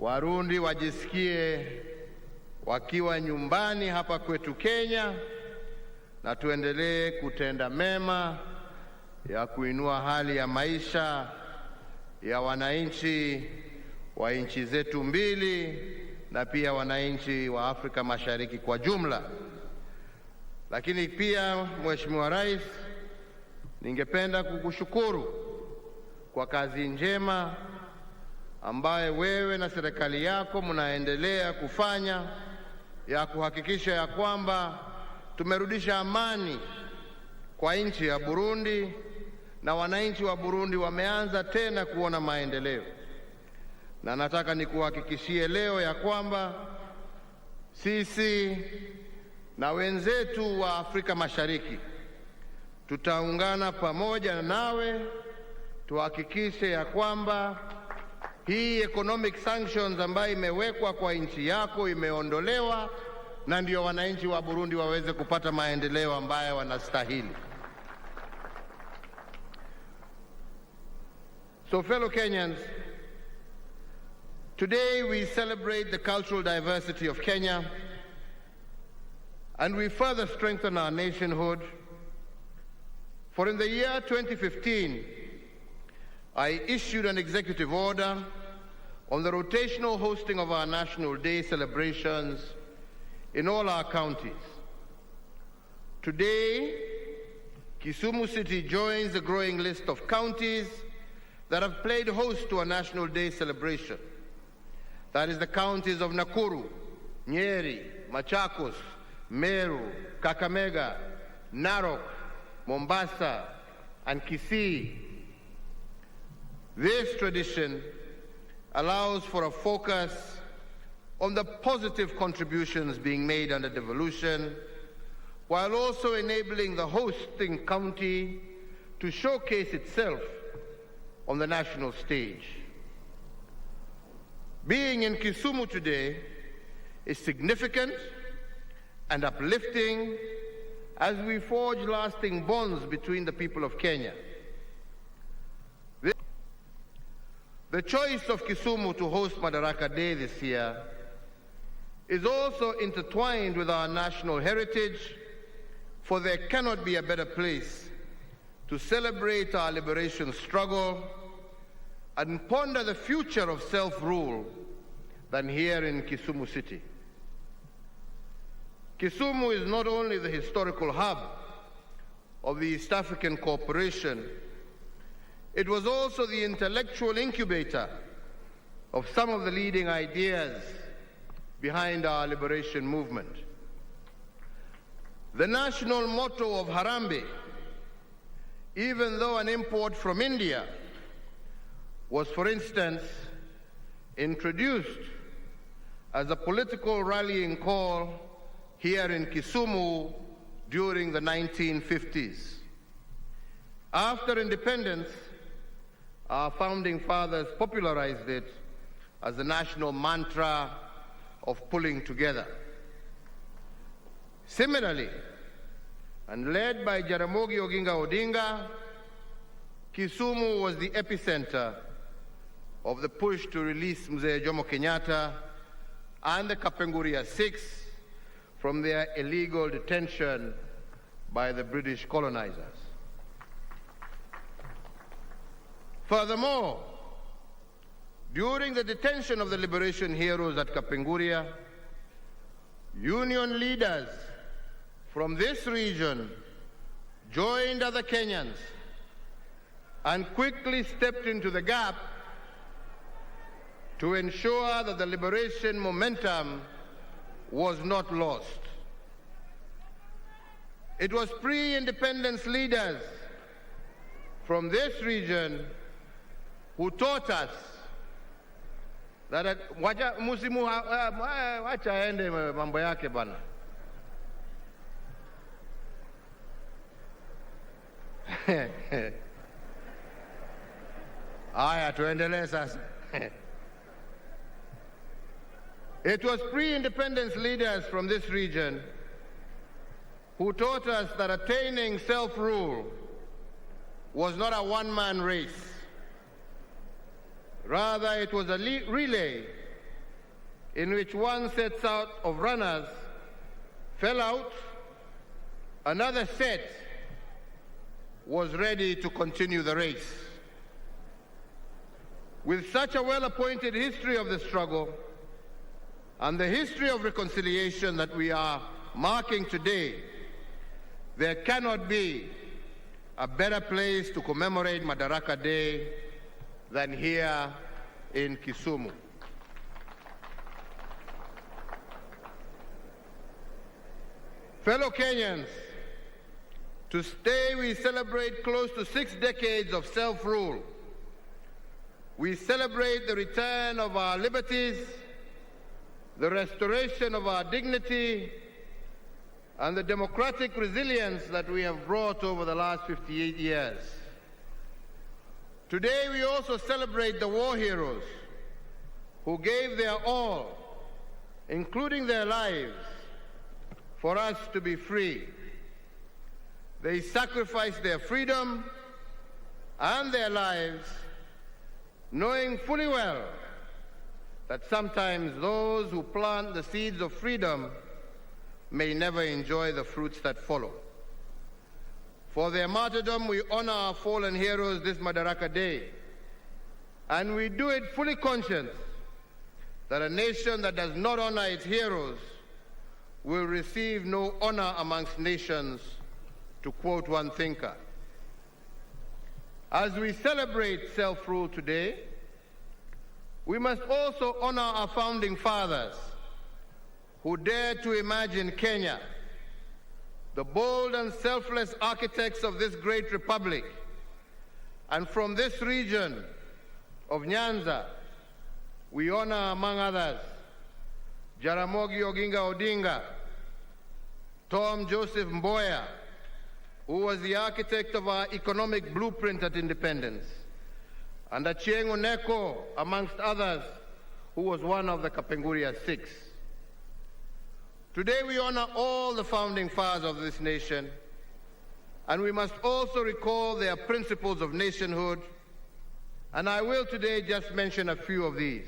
Warundi wajisikie wakiwa nyumbani hapa kwetu Kenya, na tuendelee kutenda mema ya kuinua hali ya maisha ya wananchi wa nchi zetu mbili na pia wananchi wa Afrika Mashariki kwa jumla. Lakini pia Mheshimiwa Rais, ningependa kukushukuru kwa kazi njema ambayo wewe na serikali yako mnaendelea kufanya ya kuhakikisha ya kwamba tumerudisha amani kwa nchi ya Burundi na wananchi wa Burundi wameanza tena kuona maendeleo. Na nataka nikuhakikishie leo ya kwamba sisi na wenzetu wa Afrika Mashariki tutaungana pamoja nawe tuhakikishe ya kwamba hii economic sanctions ambayo imewekwa kwa nchi yako imeondolewa, na ndio wananchi wa Burundi waweze kupata maendeleo ambayo wanastahili. So fellow Kenyans, today we celebrate the cultural diversity of Kenya, and we further strengthen our nationhood. For in the year 2015, I issued an executive order on the rotational hosting of our National Day celebrations in all our counties. Today, Kisumu City joins the growing list of counties that have played host to a National Day celebration. That is the counties of Nakuru, Nyeri, Machakos, Meru, Kakamega, Narok, Mombasa, and Kisii. This tradition allows for a focus on the positive contributions being made under devolution, while also enabling the hosting county to showcase itself on the national stage. Being in Kisumu today is significant and uplifting as we forge lasting bonds between the people of Kenya. The choice of Kisumu to host Madaraka Day this year is also intertwined with our national heritage, for there cannot be a better place to celebrate our liberation struggle and ponder the future of self-rule than here in Kisumu City. Kisumu is not only the historical hub of the East African Cooperation, it was also the intellectual incubator of some of the leading ideas behind our liberation movement. The national motto of Harambee, even though an import from India, was, for instance, introduced as a political rallying call here in Kisumu during the 1950s. After independence, our founding fathers popularized it as the national mantra of pulling together. Similarly, and led by Jaramogi Oginga Odinga, Kisumu was the epicenter of the push to release Mzee Jomo Kenyatta and the Kapenguria Six from their illegal detention by the British colonizers. Furthermore, during the detention of the liberation heroes at Kapenguria, union leaders from this region joined other Kenyans and quickly stepped into the gap to ensure that the liberation momentum was not lost. It was pre-independence leaders from this region who taught us that wacha aende mambo yake bana. Aya, tuendelee sasa. It was pre-independence leaders from this region who taught us that attaining self-rule was not a one-man race. Rather, it was a relay in which one set out of runners fell out, another set was ready to continue the race. With such a well-appointed history of the struggle and the history of reconciliation that we are marking today, there cannot be a better place to commemorate Madaraka Day than here in Kisumu. Fellow Kenyans, today we celebrate close to 6 decades of self-rule. We celebrate the return of our liberties, the restoration of our dignity, and the democratic resilience that we have brought over the last 58 years. Today we also celebrate the war heroes who gave their all, including their lives, for us to be free. They sacrificed their freedom and their lives, knowing fully well that sometimes those who plant the seeds of freedom may never enjoy the fruits that follow. For their martyrdom, we honor our fallen heroes this Madaraka Day, and we do it fully conscious that a nation that does not honor its heroes will receive no honor amongst nations, to quote one thinker. As we celebrate self-rule today, we must also honor our founding fathers who dared to imagine Kenya, the bold and selfless architects of this great republic. And from this region of Nyanza, we honor, among others, Jaramogi Oginga Odinga, Tom Joseph Mboya, who was the architect of our economic blueprint at independence, and Achieng' Oneko, amongst others, who was one of the Kapenguria Six. Today we honor all the founding fathers of this nation, and we must also recall their principles of nationhood, and I will today just mention a few of these.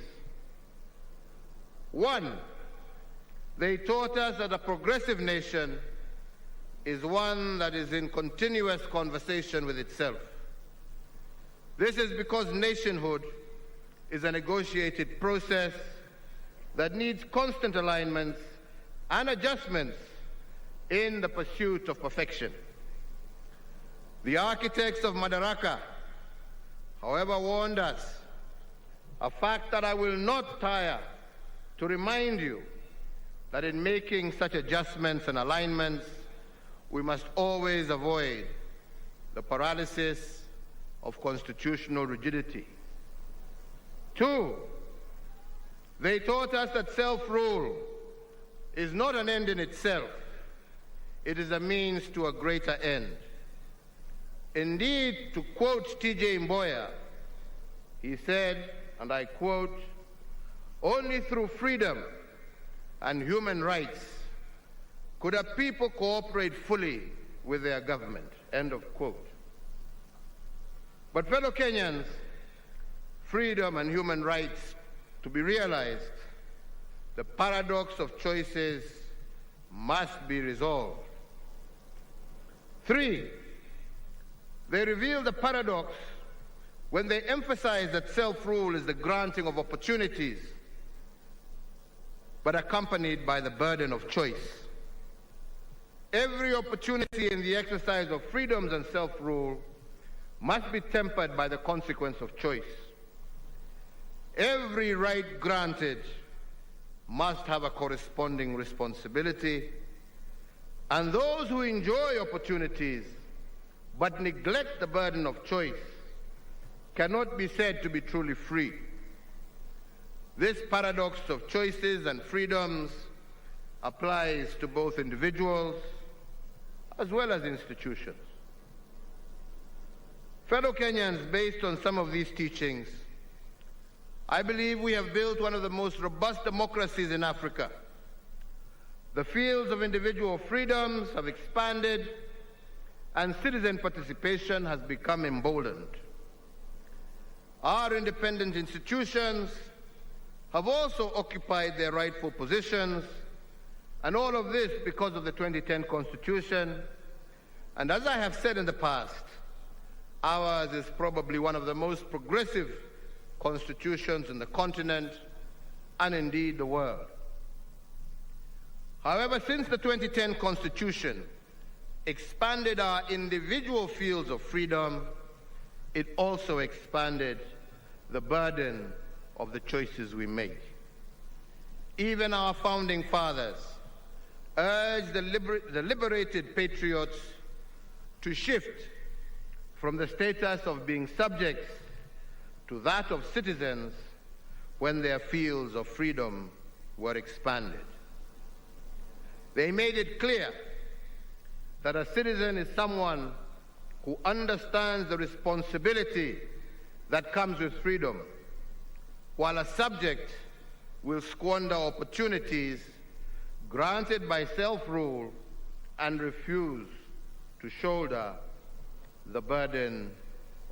One, they taught us that a progressive nation is one that is in continuous conversation with itself. This is because nationhood is a negotiated process that needs constant alignments and adjustments in the pursuit of perfection. The architects of Madaraka, however, warned us, a fact that I will not tire to remind you, that in making such adjustments and alignments, we must always avoid the paralysis of constitutional rigidity. Two, they taught us that self-rule is not an end in itself. It is a means to a greater end. Indeed, to quote T.J. Mboya, he said, and I quote, "Only through freedom and human rights could a people cooperate fully with their government," end of quote. But fellow Kenyans, freedom and human rights to be realized, the paradox of choices must be resolved. Three, they reveal the paradox when they emphasize that self-rule is the granting of opportunities, but accompanied by the burden of choice. Every opportunity in the exercise of freedoms and self-rule must be tempered by the consequence of choice. Every right granted must have a corresponding responsibility, and those who enjoy opportunities but neglect the burden of choice cannot be said to be truly free. This paradox of choices and freedoms applies to both individuals as well as institutions. Fellow Kenyans, based on some of these teachings, I believe we have built one of the most robust democracies in Africa. The fields of individual freedoms have expanded, and citizen participation has become emboldened. Our independent institutions have also occupied their rightful positions, and all of this because of the 2010 Constitution. And as I have said in the past, ours is probably one of the most progressive constitutions in the continent and indeed the world. However, since the 2010 Constitution expanded our individual fields of freedom, it also expanded the burden of the choices we make. Even our founding fathers urged the liberated patriots to shift from the status of being subjects to that of citizens when their fields of freedom were expanded. They made it clear that a citizen is someone who understands the responsibility that comes with freedom, while a subject will squander opportunities granted by self-rule and refuse to shoulder the burden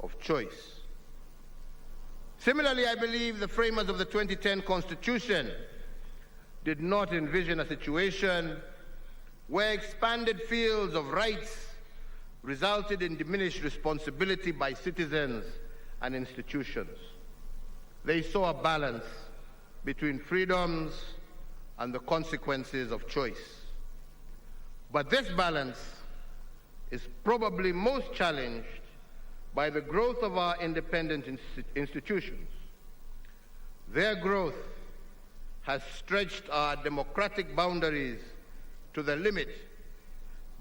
of choice. Similarly, I believe the framers of the 2010 Constitution did not envision a situation where expanded fields of rights resulted in diminished responsibility by citizens and institutions. They saw a balance between freedoms and the consequences of choice. But this balance is probably most challenged by the growth of our independent institutions. Their growth has stretched our democratic boundaries to the limit,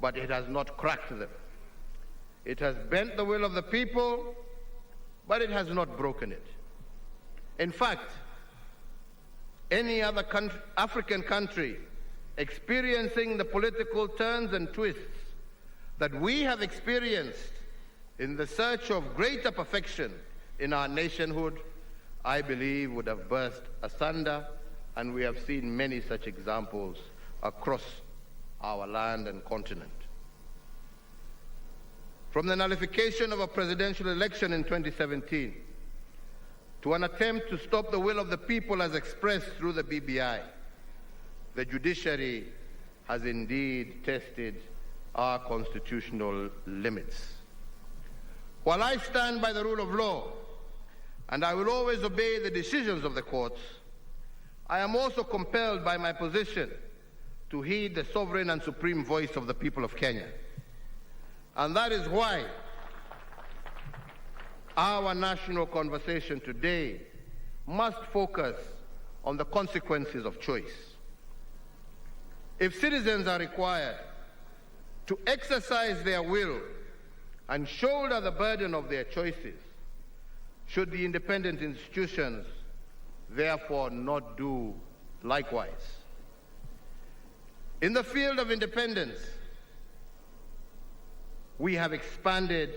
but it has not cracked them. It has bent the will of the people, but it has not broken it. In fact, any other African country experiencing the political turns and twists that we have experienced in the search of greater perfection in our nationhood, I believe would have burst asunder, and we have seen many such examples across our land and continent. From the nullification of a presidential election in 2017 to an attempt to stop the will of the people as expressed through the BBI, the judiciary has indeed tested our constitutional limits. While I stand by the rule of law, and I will always obey the decisions of the courts, I am also compelled by my position to heed the sovereign and supreme voice of the people of Kenya. And that is why our national conversation today must focus on the consequences of choice. If citizens are required to exercise their will and shoulder the burden of their choices, should the independent institutions therefore not do likewise? In the field of independence, we have expanded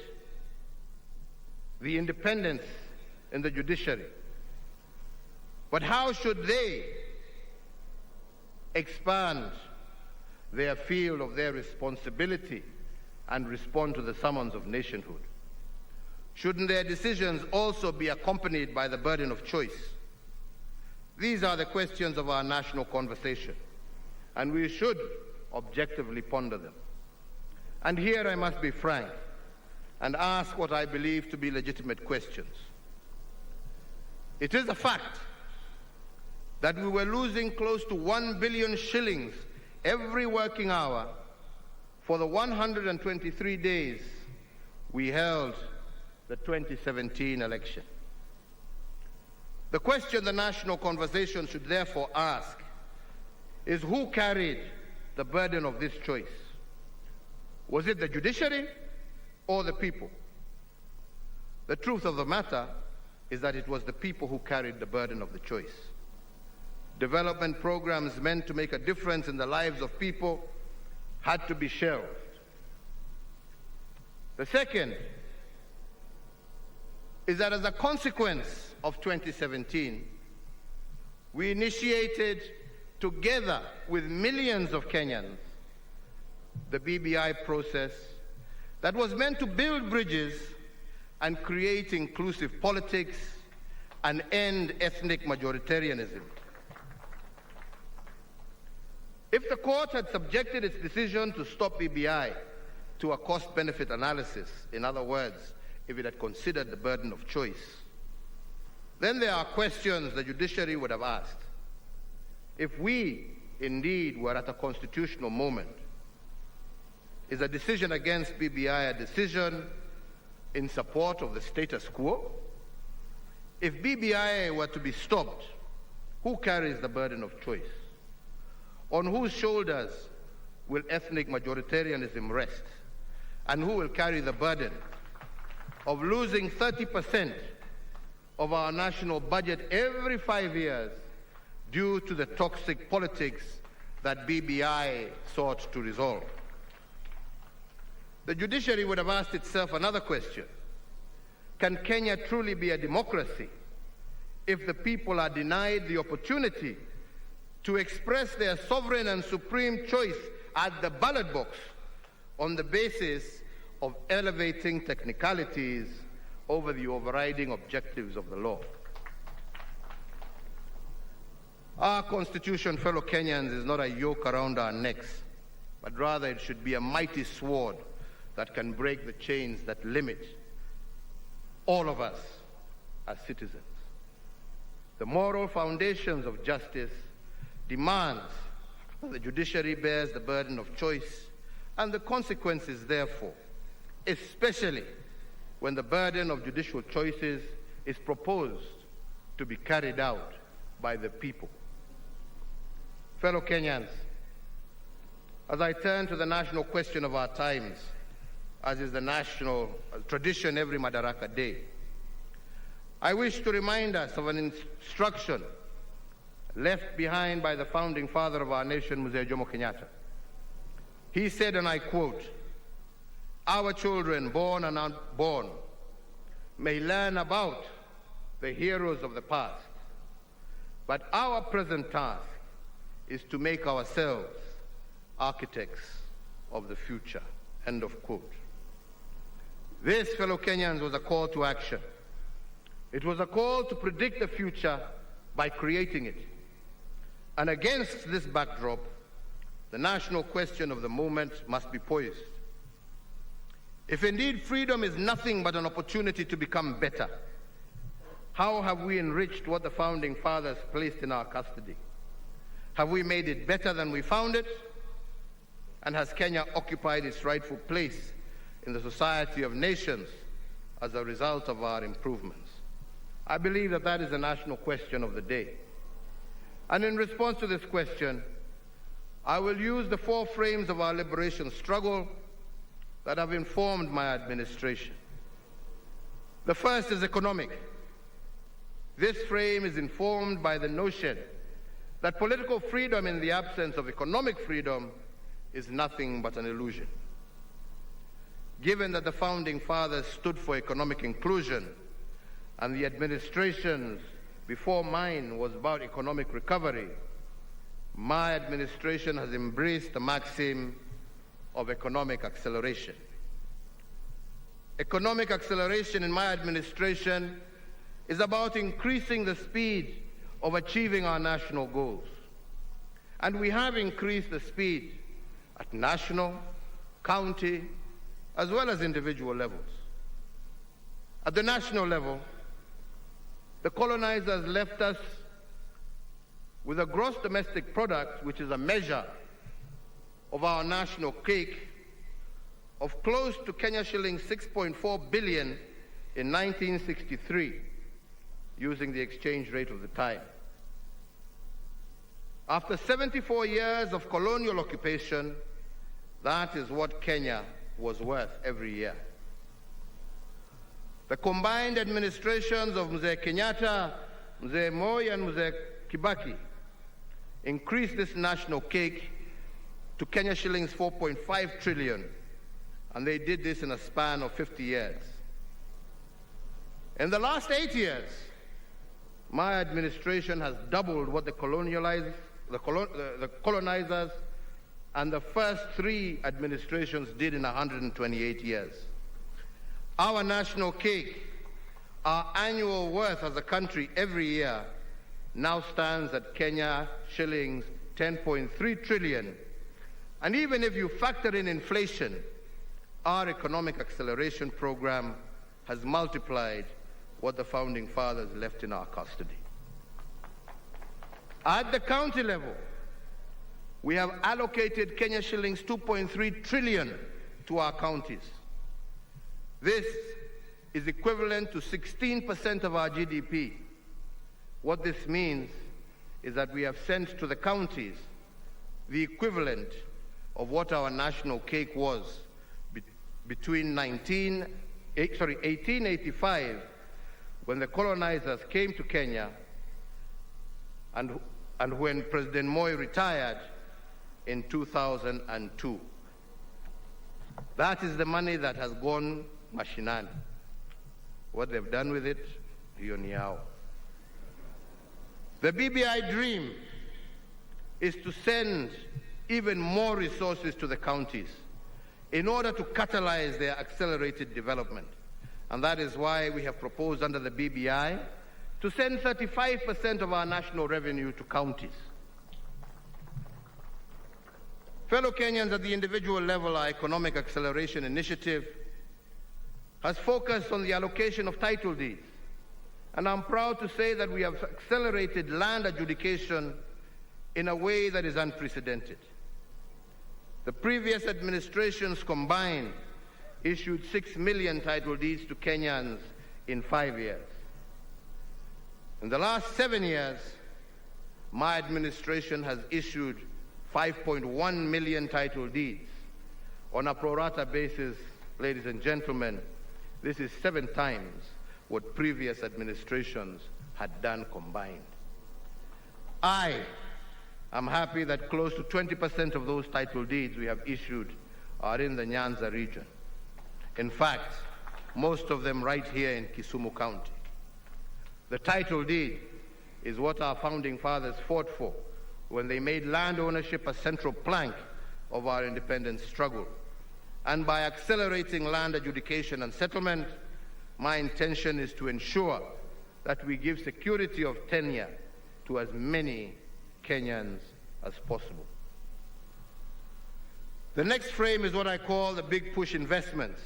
the independence in the judiciary. But how should they expand their field of their responsibility and respond to the summons of nationhood? Shouldn't their decisions also be accompanied by the burden of choice? These are the questions of our national conversation, and we should objectively ponder them. And here I must be frank and ask what I believe to be legitimate questions. It is a fact that we were losing close to 1 billion shillings every working hour for the 123 days we held the 2017 election. The question the national conversation should therefore ask is who carried the burden of this choice? Was it the judiciary or the people? The truth of the matter is that it was the people who carried the burden of the choice. Development programs meant to make a difference in the lives of people had to be shelved. The second is that as a consequence of 2017, we initiated, together with millions of Kenyans, the BBI process that was meant to build bridges and create inclusive politics and end ethnic majoritarianism. If the court had subjected its decision to stop BBI to a cost-benefit analysis, in other words, if it had considered the burden of choice, then there are questions the judiciary would have asked. If we indeed were at a constitutional moment, is a decision against BBI a decision in support of the status quo? If BBI were to be stopped, who carries the burden of choice? On whose shoulders will ethnic majoritarianism rest? And who will carry the burden of losing 30% of our national budget every 5 years due to the toxic politics that BBI sought to resolve? The judiciary would have asked itself another question. Can Kenya truly be a democracy if the people are denied the opportunity to express their sovereign and supreme choice at the ballot box on the basis of elevating technicalities over the overriding objectives of the law? Our Constitution, fellow Kenyans, is not a yoke around our necks, but rather it should be a mighty sword that can break the chains that limit all of us as citizens. The moral foundations of justice demands that the judiciary bears the burden of choice and the consequences, therefore, especially when the burden of judicial choices is proposed to be carried out by the people. Fellow Kenyans, as I turn to the national question of our times, as is the national tradition every Madaraka Day, I wish to remind us of an instruction left behind by the founding father of our nation, Mzee Jomo Kenyatta. He said, and I quote, "Our children, born and unborn, may learn about the heroes of the past, but our present task is to make ourselves architects of the future." End of quote. This, fellow Kenyans, was a call to action. It was a call to predict the future by creating it. And against this backdrop, the national question of the moment must be poised. If indeed freedom is nothing but an opportunity to become better, how have we enriched what the founding fathers placed in our custody? Have we made it better than we found it? And has Kenya occupied its rightful place in the society of nations as a result of our improvements? I believe that that is the national question of the day. And in response to this question, I will use the 4 frames of our liberation struggle that have informed my administration. The first is economic. This frame is informed by the notion that political freedom in the absence of economic freedom is nothing but an illusion. Given that the founding fathers stood for economic inclusion and the administrations before mine was about economic recovery, my administration has embraced the maxim of economic acceleration. Economic acceleration in my administration is about increasing the speed of achieving our national goals. And we have increased the speed at national, county, as well as individual levels. At the national level, the colonizers left us with a gross domestic product, which is a measure of our national cake, of close to Kenya shillings 6.4 billion in 1963, using the exchange rate of the time. After 74 years of colonial occupation, that is what Kenya was worth every year. The combined administrations of Mzee Kenyatta, Mzee Moi, and Mzee Kibaki increased this national cake to Kenya shillings 4.5 trillion, and they did this in a span of 50 years. In the last 8 years, my administration has doubled what the colonizers and the first 3 administrations did in 128 years. Our national cake, our annual worth as a country every year, now stands at Kenya shillings 10.3 trillion. And even if you factor in inflation, our economic acceleration program has multiplied what the Founding Fathers left in our custody. At the county level, we have allocated Kenya shillings 2.3 trillion to our counties. This is equivalent to 16% of our GDP. What this means is that we have sent to the counties the equivalent of what our national cake was between 1885, when the colonizers came to Kenya, and when President Moi retired in 2002. That is the money that has gone mashinani. What they've done with it, hiyo ni yao. The BBI dream is to send even more resources to the counties in order to catalyze their accelerated development. And that is why we have proposed under the BBI to send 35% of our national revenue to counties. Fellow Kenyans, at the individual level, our economic acceleration initiative has focused on the allocation of title deeds. And I'm proud to say that we have accelerated land adjudication in a way that is unprecedented. The previous administrations combined issued 6 million title deeds to Kenyans in 5 years. In the last 7 years, my administration has issued 5.1 million title deeds. On a pro rata basis, ladies and gentlemen, this is 7 times what previous administrations had done combined. I am happy that close to 20% of those title deeds we have issued are in the Nyanza region. In fact, most of them right here in Kisumu County. The title deed is what our founding fathers fought for when they made land ownership a central plank of our independence struggle. And by accelerating land adjudication and settlement, my intention is to ensure that we give security of tenure to as many Kenyans as possible. The next frame is what I call the big push investments.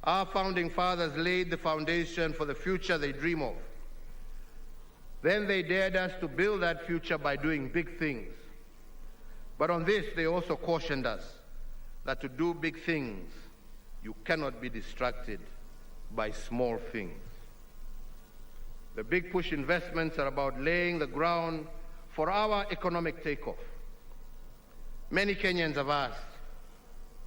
Our founding fathers laid the foundation for the future they dream of. Then they dared us to build that future by doing big things. But on this, they also cautioned us that to do big things, you cannot be distracted by small things. The big push investments are about laying the ground for our economic takeoff. Many Kenyans have asked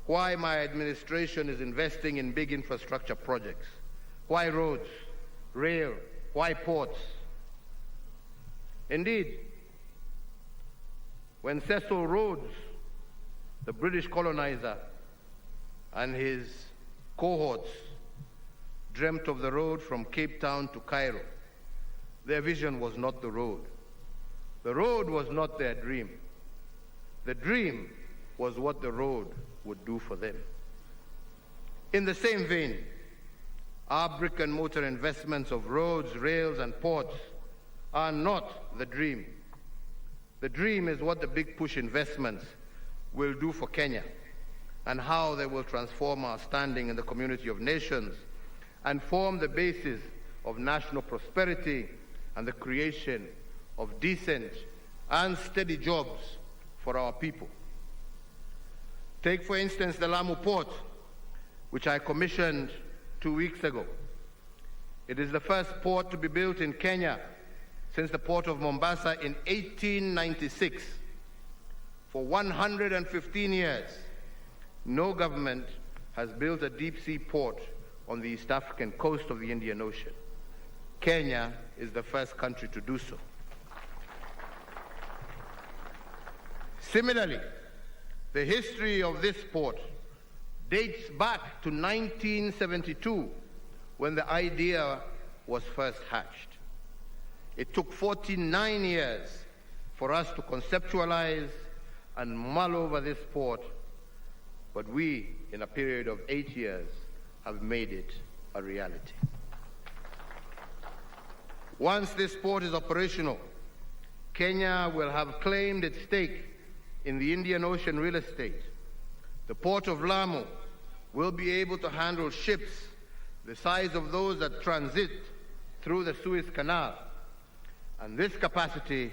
why my administration is investing in big infrastructure projects. Why roads, rail, why ports? Indeed, when Cecil Rhodes, the British colonizer, and his cohorts dreamt of the road from Cape Town to Cairo, their vision was not the road. The road was not their dream. The dream was what the road would do for them. In the same vein, our brick and mortar investments of roads, rails, and ports are not the dream. The dream is what the big push investments will do for Kenya and how they will transform our standing in the community of nations and form the basis of national prosperity and the creation of decent and steady jobs for our people. Take, for instance, the Lamu Port, which I commissioned 2 weeks ago. It is the first port to be built in Kenya since the port of Mombasa in 1896. For 115 years, no government has built a deep-sea port on the East African coast of the Indian Ocean. Kenya is the first country to do so. Similarly, the history of this port dates back to 1972, when the idea was first hatched. It took 49 years for us to conceptualize and mull over this port, but we, in a period of 8 years, have made it a reality. Once this port is operational, Kenya will have claimed its stake in the Indian Ocean real estate. The port of Lamu will be able to handle ships the size of those that transit through the Suez Canal. And this capacity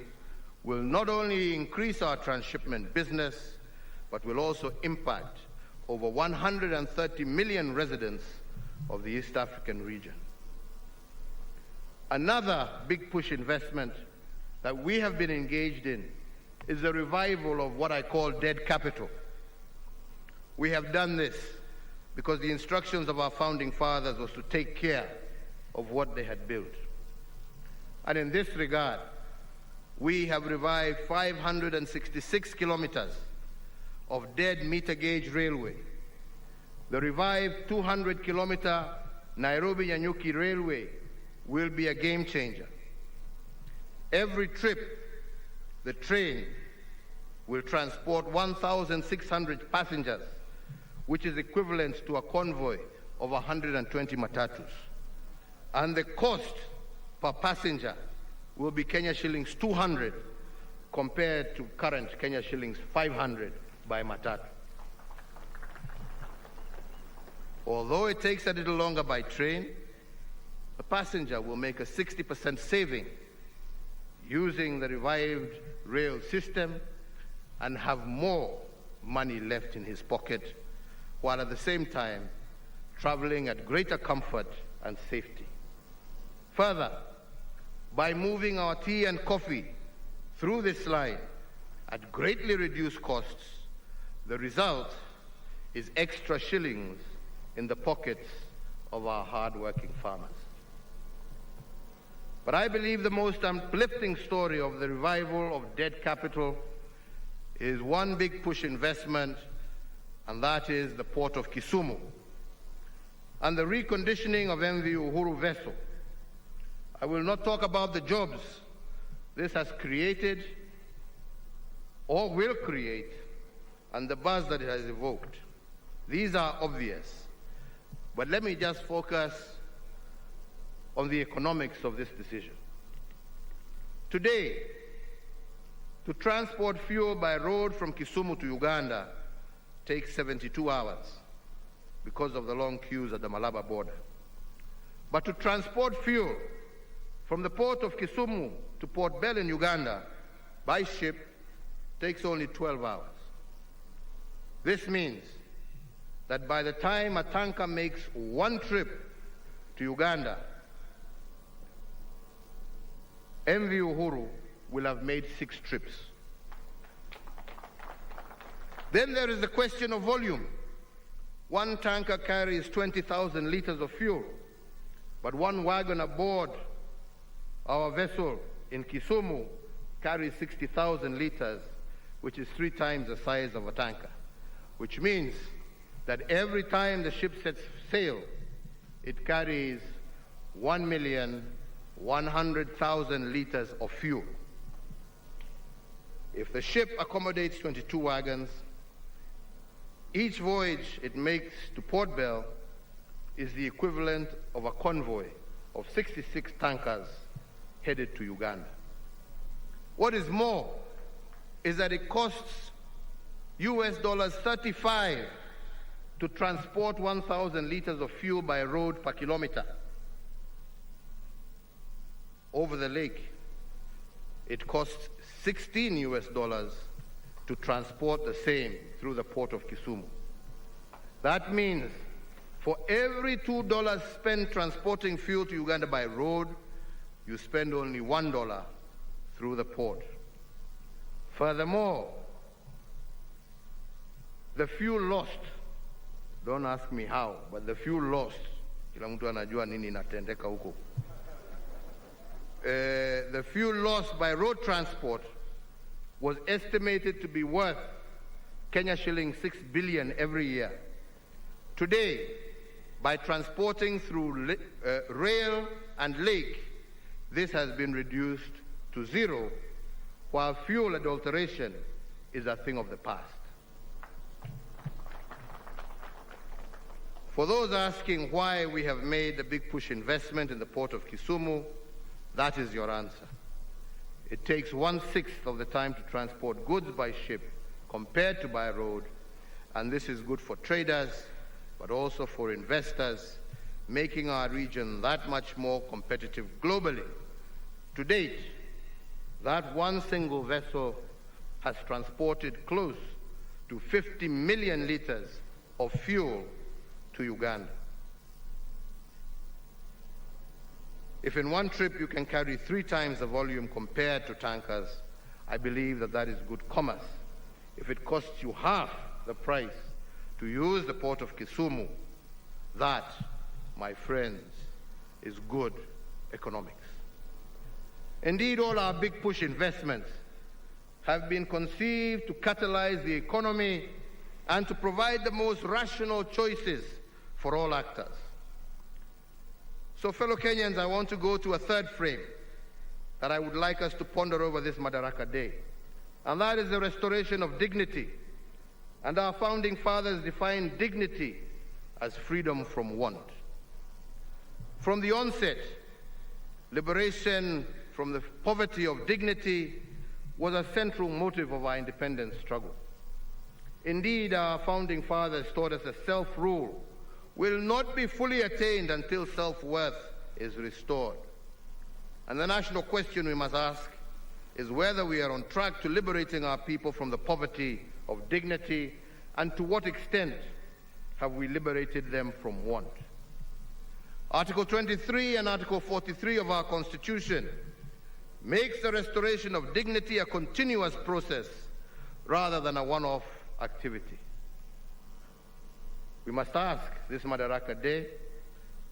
will not only increase our transshipment business, but will also impact over 130 million residents of the East African region. Another big push investment that we have been engaged in is the revival of what I call dead capital. We have done this because the instructions of our founding fathers was to take care of what they had built. And in this regard, we have revived 566 kilometers of dead meter gauge railway. The revived 200-kilometer Nairobi-Nyanyuki railway will be a game changer. Every trip, the train will transport 1,600 passengers, which is equivalent to a convoy of 120 matatus. And the cost per passenger will be Kenya shillings 200 compared to current Kenya shillings 500 by matatu. Although it takes a little longer by train, the passenger will make a 60% saving using the revived rail system and have more money left in his pocket, while at the same time traveling at greater comfort and safety. Further, by moving our tea and coffee through this line at greatly reduced costs, the result is extra shillings in the pockets of our hard-working farmers. But I believe the most uplifting story of the revival of dead capital is one big push investment, and that is the port of Kisumu and the reconditioning of MV Uhuru'S vessel. I will not talk about the jobs this has created or will create and the buzz that it has evoked. These are obvious. But let me just focus on the economics of this decision. Today, to transport fuel by road from Kisumu to Uganda takes 72 hours because of the long queues at the Malaba border. But to transport fuel from the port of Kisumu to Port Bell in Uganda by ship takes only 12 hours. This means that by the time a tanker makes one trip to Uganda, MV Uhuru will have made 6 trips. Then there is the question of volume. One tanker carries 20,000 liters of fuel, but one wagon aboard our vessel in Kisumu carries 60,000 liters, which is 3 times the size of a tanker, which means that every time the ship sets sail, it carries 1,100,000 liters of fuel. If the ship accommodates 22 wagons, each voyage it makes to Port Bell is the equivalent of a convoy of 66 tankers headed to Uganda. What is more is that it costs $35 to transport 1,000 liters of fuel by road per kilometer. Over the lake, it costs $16 to transport the same through the port of Kisumu. That means for every $2 spent transporting fuel to Uganda by road, you spend only $1 through the port. Furthermore, the fuel lost, don't ask me how, but the fuel lost, kila mtu anajua nini inatendeka huko. The fuel lost by road transport was estimated to be worth Kenya shilling 6 billion every year. Today, by transporting through rail and lake, this has been reduced to 0, while fuel adulteration is a thing of the past. For those asking why we have made a big push investment in the port of Kisumu, that is your answer. It takes 1/6 of the time to transport goods by ship compared to by road, and this is good for traders, but also for investors, making our region that much more competitive globally. To date, that one single vessel has transported close to 50 million liters of fuel to Uganda. If in one trip you can carry 3 times the volume compared to tankers, I believe that that is good commerce. If it costs you half the price to use the port of Kisumu, that, my friends, is good economics. Indeed, all our big push investments have been conceived to catalyze the economy and to provide the most rational choices for all actors. So, fellow Kenyans, I want to go to a third frame that I would like us to ponder over this Madaraka Day, and that is the restoration of dignity. And our founding fathers defined dignity as freedom from want. From the onset, liberation from the poverty of dignity was a central motive of our independence struggle. Indeed, our founding fathers taught us that self-rule will not be fully attained until self-worth is restored. And the national question we must ask is whether we are on track to liberating our people from the poverty of dignity, and to what extent have we liberated them from want. Article 23 and Article 43 of our Constitution makes the restoration of dignity a continuous process rather than a one-off activity. We must ask this Madaraka Day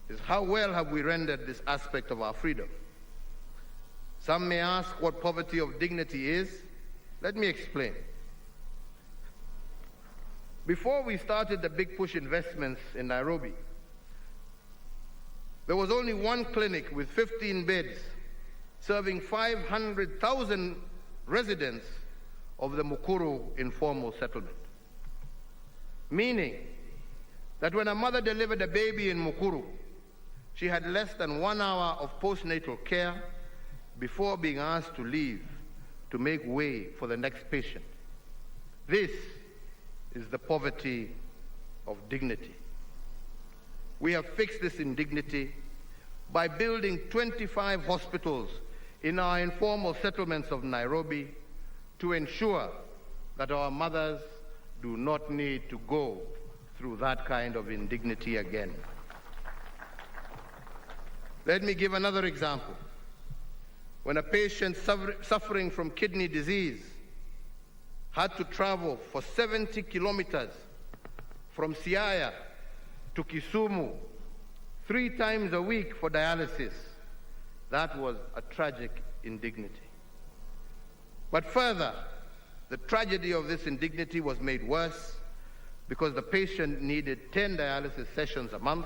is how well have we rendered this aspect of our freedom? Some may ask what poverty of dignity is. Let me explain. Before we started the big push investments in Nairobi, there was only one clinic with 15 beds serving 500,000 residents of the Mukuru informal settlement. Meaning that when a mother delivered a baby in Mukuru, she had less than 1 hour of postnatal care before being asked to leave to make way for the next patient. This is the poverty of dignity. We have fixed this indignity by building 25 hospitals in our informal settlements of Nairobi to ensure that our mothers do not need to go through that kind of indignity again. Let me give another example. When a patient suffering from kidney disease had to travel for 70 kilometers from Siaya to Kisumu 3 times a week for dialysis, that was a tragic indignity. But further, the tragedy of this indignity was made worse because the patient needed 10 dialysis sessions a month,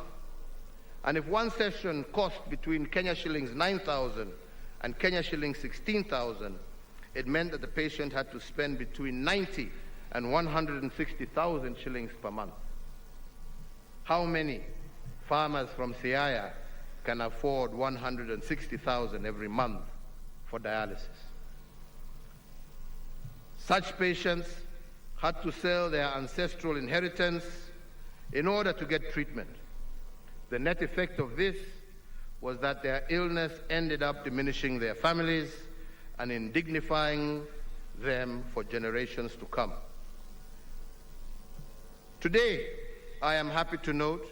and if one session cost between Kenya shillings 9,000 and Kenya shillings 16,000, it meant that the patient had to spend between 90 and 160,000 shillings per month. How many farmers from Siaya can afford 160,000 every month for dialysis? Such patients had to sell their ancestral inheritance in order to get treatment. The net effect of this was that their illness ended up diminishing their families and indignifying them for generations to come. Today, I am happy to note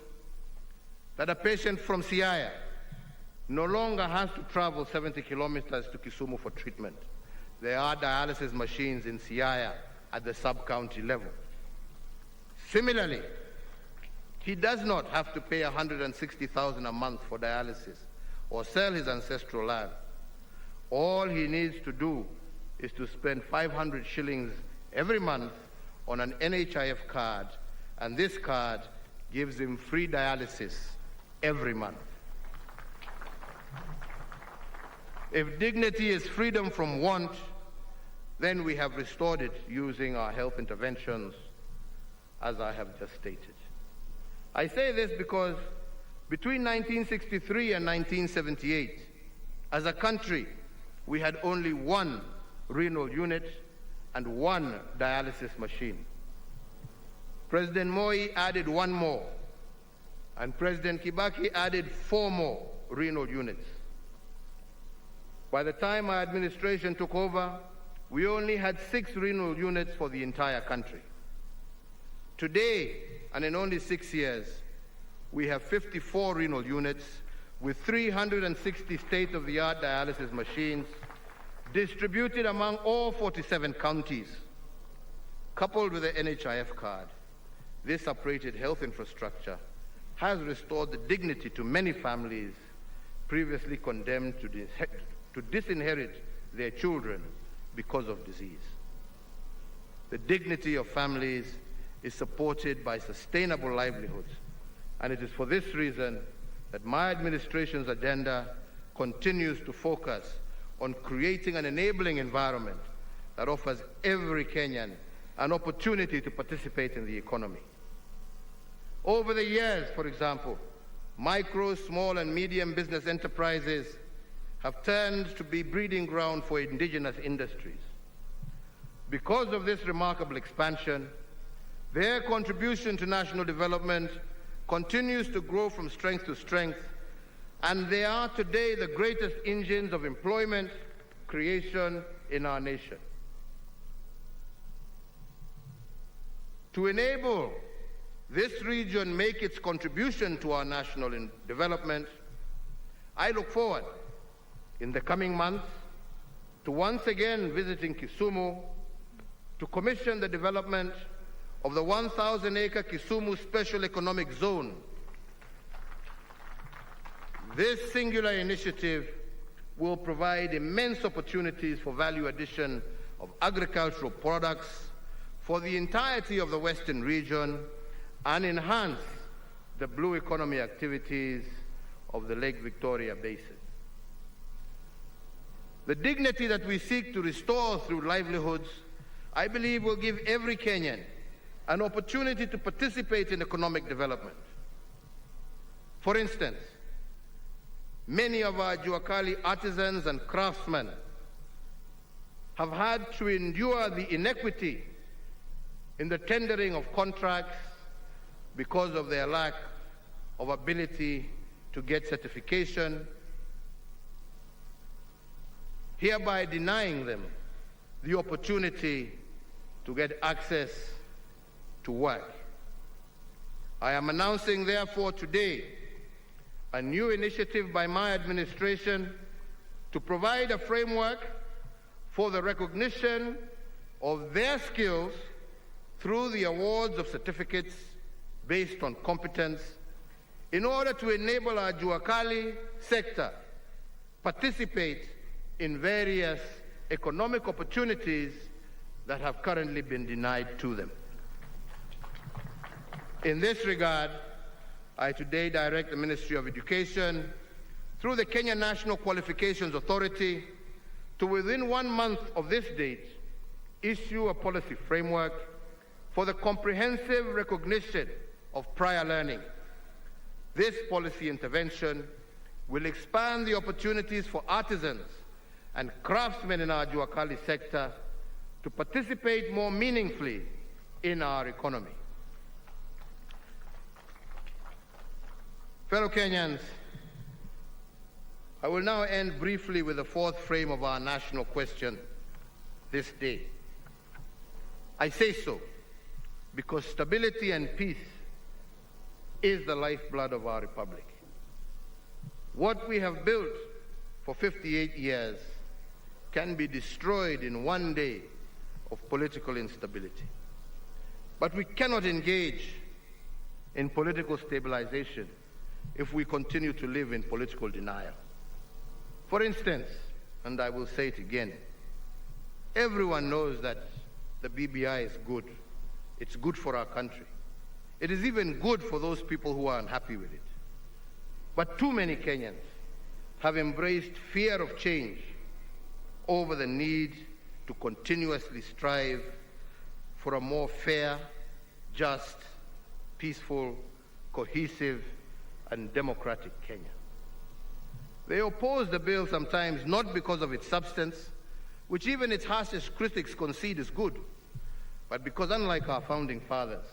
that a patient from Siaya no longer has to travel 70 kilometers to Kisumu for treatment. There are dialysis machines in Siaya at the sub-county level. Similarly, he does not have to pay 160,000 a month for dialysis or sell his ancestral land. All he needs to do is to spend 500 shillings every month on an NHIF card, and this card gives him free dialysis every month. If dignity is freedom from want, then we have restored it using our health interventions, as I have just stated. I say this because between 1963 and 1978, as a country, we had only one renal unit and one dialysis machine. President Moi added one more, and President Kibaki added 4 more renal units. By the time our administration took over, we only had 6 renal units for the entire country. Today, and in only 6 years, we have 54 renal units with 360 state-of-the-art dialysis machines distributed among all 47 counties. Coupled with the NHIF card, this upgraded health infrastructure has restored the dignity to many families previously condemned to disinherit their children because of disease. The dignity of families is supported by sustainable livelihoods, and it is for this reason that my administration's agenda continues to focus on creating an enabling environment that offers every Kenyan an opportunity to participate in the economy. Over the years, for example, micro, small, and medium business enterprises have turned to be breeding ground for indigenous industries. Because of this remarkable expansion, their contribution to national development continues to grow from strength to strength, and they are today the greatest engines of employment creation in our nation. To enable this region make its contribution to our national development, I look forward in the coming months to once again visiting Kisumu to commission the development of the 1,000-acre Kisumu Special Economic Zone. This singular initiative will provide immense opportunities for value addition of agricultural products for the entirety of the Western region and enhance the blue economy activities of the Lake Victoria Basin. The dignity that we seek to restore through livelihoods, I believe, will give every Kenyan an opportunity to participate in economic development. For instance, many of our Juakali artisans and craftsmen have had to endure the inequity in the tendering of contracts because of their lack of ability to get certification, hereby denying them the opportunity to get access to work. I am announcing, therefore, today a new initiative by my administration to provide a framework for the recognition of their skills through the awards of certificates based on competence in order to enable our Juakali sector participate in various economic opportunities that have currently been denied to them. In this regard, I today direct the Ministry of Education through the Kenya National Qualifications Authority to, within 1 month of this date, issue a policy framework for the comprehensive recognition of prior learning. This policy intervention will expand the opportunities for artisans and craftsmen in our Juakali sector to participate more meaningfully in our economy. Fellow Kenyans, I will now end briefly with the 4th frame of our national question this day. I say so because stability and peace is the lifeblood of our republic. What we have built for 58 years can be destroyed in one day of political instability. But we cannot engage in political stabilization if we continue to live in political denial. For instance, and I will say it again, everyone knows that the BBI is good. It's good for our country. It is even good for those people who are unhappy with it. But too many Kenyans have embraced fear of change over the need to continuously strive for a more fair, just, peaceful, cohesive, and democratic Kenya. They oppose the bill sometimes not because of its substance, which even its harshest critics concede is good, but because, unlike our founding fathers,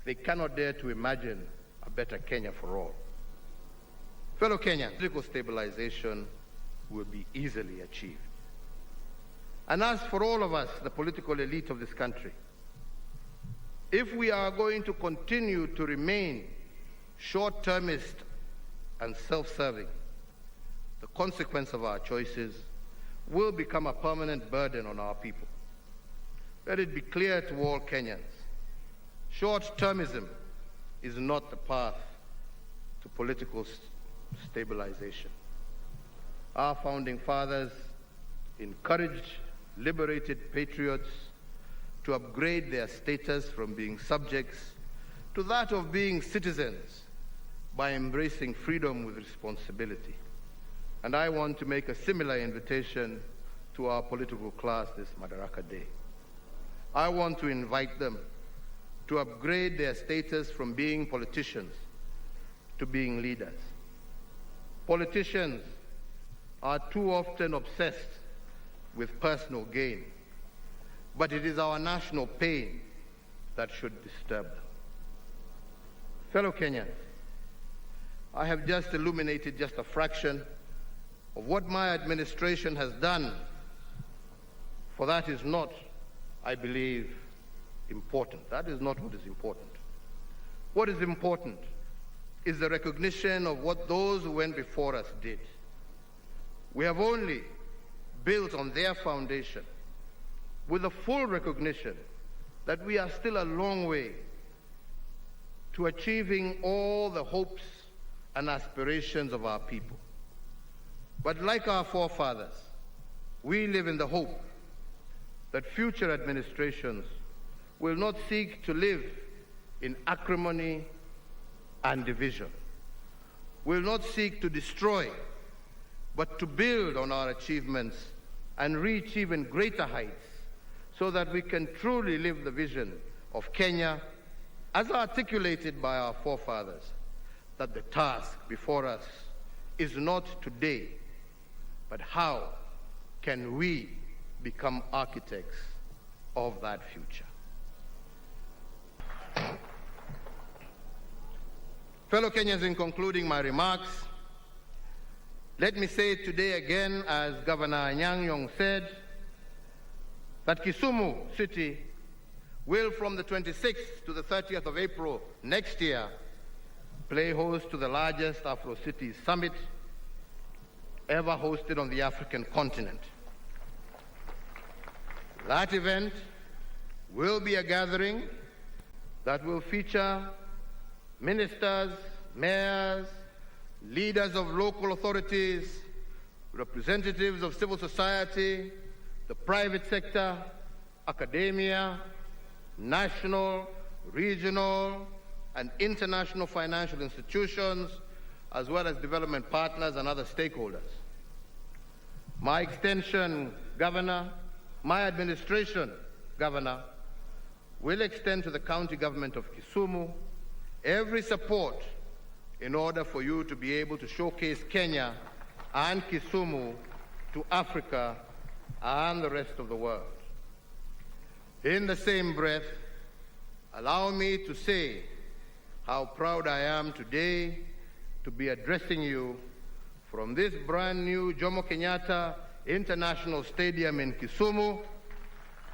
they cannot dare to imagine a better Kenya for all. Fellow Kenyans, political stabilization will be easily achieved. And as for all of us, the political elite of this country, if we are going to continue to remain short-termist and self-serving, the consequence of our choices will become a permanent burden on our people. Let it be clear to all Kenyans, short-termism is not the path to political stabilization. Our founding fathers encouraged liberated patriots to upgrade their status from being subjects to that of being citizens by embracing freedom with responsibility. And I want to make a similar invitation to our political class this Madaraka Day. I want to invite them to upgrade their status from being politicians to being leaders. Politicians are too often obsessed with personal gain, but it is our national pain that should disturb them. Fellow Kenyans, I have just illuminated just a fraction of what my administration has done, for that is not, I believe, important. That is not what is important. What is important is the recognition of what those who went before us did. We have only built on their foundation with a full recognition that we are still a long way to achieving all the hopes and aspirations of our people. But like our forefathers, we live in the hope that future administrations will not seek to live in acrimony and division, will not seek to destroy, but to build on our achievements and reach even greater heights so that we can truly live the vision of Kenya as articulated by our forefathers, that the task before us is not today, but how can we become architects of that future. Fellow Kenyans, in concluding my remarks, let me say today again, as Governor Anyang' Nyong'o said, that Kisumu City will, from the 26th to the 30th of April next year, play host to the largest Afro-Cities Summit ever hosted on the African continent. That event will be a gathering that will feature ministers, mayors, leaders of local authorities, representatives of civil society, the private sector, academia, national, regional, and international financial institutions, as well as development partners and other stakeholders. My extension, Governor, my administration, Governor, will extend to the county government of Kisumu every support in order for you to be able to showcase Kenya and Kisumu to Africa and the rest of the world. In the same breath, allow me to say how proud I am today to be addressing you from this brand new Jomo Kenyatta International Stadium in Kisumu,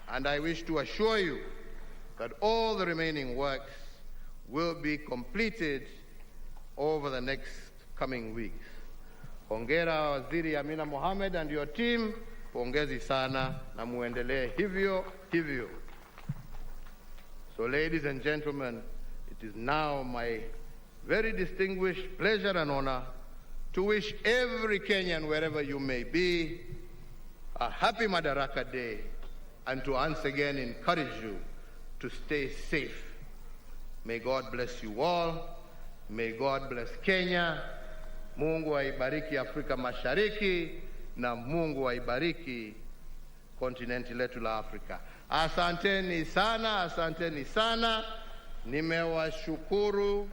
and I wish to assure you that all the remaining works will be completed over the next coming weeks. Hongera Waziri Amina Mohamed and your team, pongezi sana na muendelee hivyo hivyo. So ladies and gentlemen, it is now my very distinguished pleasure and honor to wish every Kenyan, wherever you may be, a happy Madaraka Day, and to once again encourage you to stay safe. May God bless you all. May God bless Kenya. Mungu aibariki Afrika Mashariki na Mungu aibariki kontinenti letu la Afrika. Asanteni sana, asanteni sana. Nimewashukuru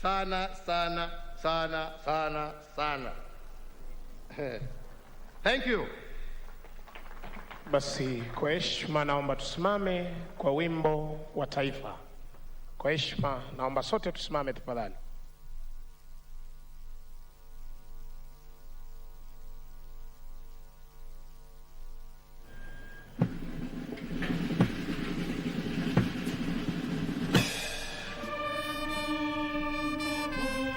sana sana sana sana sana. Thank you. Basi kwa heshima naomba tusimame kwa wimbo wa taifa. Kwa heshima naomba sote tusimame tafadhali.